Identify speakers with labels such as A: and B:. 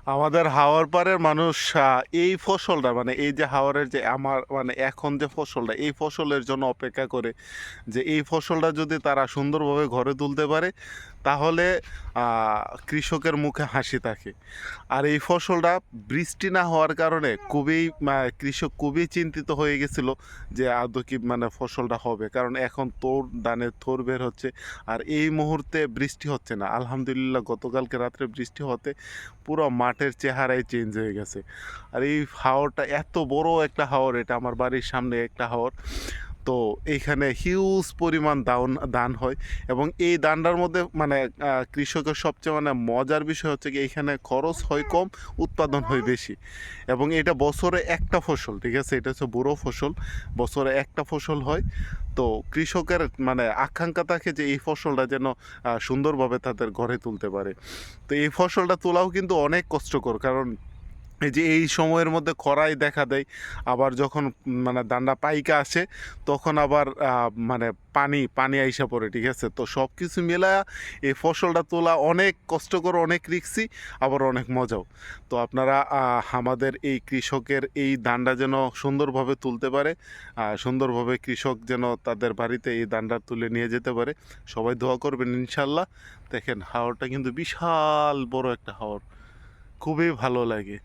A: আমাদের হাওর পাড়ের মানুষ এই ফসলটা মানে এই যে হাওরের যে আমার মানে এখন যে ফসলটা এই ফসলের জন্য অপেক্ষা করে যে এই ফসলটা যদি তারা সুন্দরভাবে ঘরে তুলতে পারে তাহলে কৃষকের মুখে হাসি থাকে। আর এই ফসলটা বৃষ্টি না হওয়ার কারণে খুবই কৃষক খুবই চিন্তিত হয়ে গেছিল যে আদৌ কি মানে ফসলটা হবে, কারণ এখন তোর ধানের থোর বের হচ্ছে আর এই মুহূর্তে বৃষ্টি হচ্ছে না। আলহামদুলিল্লাহ গতকালকে রাত্রে বৃষ্টি হতে পুরো মাঠের চেহারাই চেঞ্জ হয়ে গেছে। আর এই হাওরটা এত বড় একটা হাওর, এটা আমার বাড়ির সামনে একটা হাওর। তো এইখানে হিউজ পরিমাণ ধান হয় এবং এই ধানটার মধ্যে মানে কৃষকের সবচেয়ে মানে মজার বিষয় হচ্ছে কি এইখানে খরচ হয় কম, উৎপাদন হয় বেশি। এবং এটা বছরে একটা ফসল, ঠিক আছে, এটা হচ্ছে বড় ফসল, বছরে একটা ফসল হয়। তো কৃষকের মানে আকাঙ্ক্ষা থাকে যে এই ফসলটা যেন সুন্দরভাবে তাদের ঘরে তুলতে পারে। তো এই ফসলটা তোলাও কিন্তু অনেক কষ্টকর, কারণ এই যে এই সময়ের মধ্যে খরাই দেখা দেয়, আবার যখন মানে ধানটা পাইকা আসে তখন আবার মানে পানি পানি আইসা পড়ে, ঠিক আছে। তো সব কিছু মিলায়া এই ফসলটা তোলা অনেক কষ্টকর, অনেক রিস্কি, আবার অনেক মজাও। তো আপনারা আমাদের এই কৃষকের এই ধানটা যেন সুন্দরভাবে তুলতে পারে, সুন্দরভাবে কৃষক যেন তাদের বাড়িতে এই ধানটা তুলে নিয়ে যেতে পারে, সবাই দোয়া করবেন ইনশাল্লাহ। দেখেন হাওরটা কিন্তু বিশাল বড় একটা হাওর, খুবই ভালো লাগে।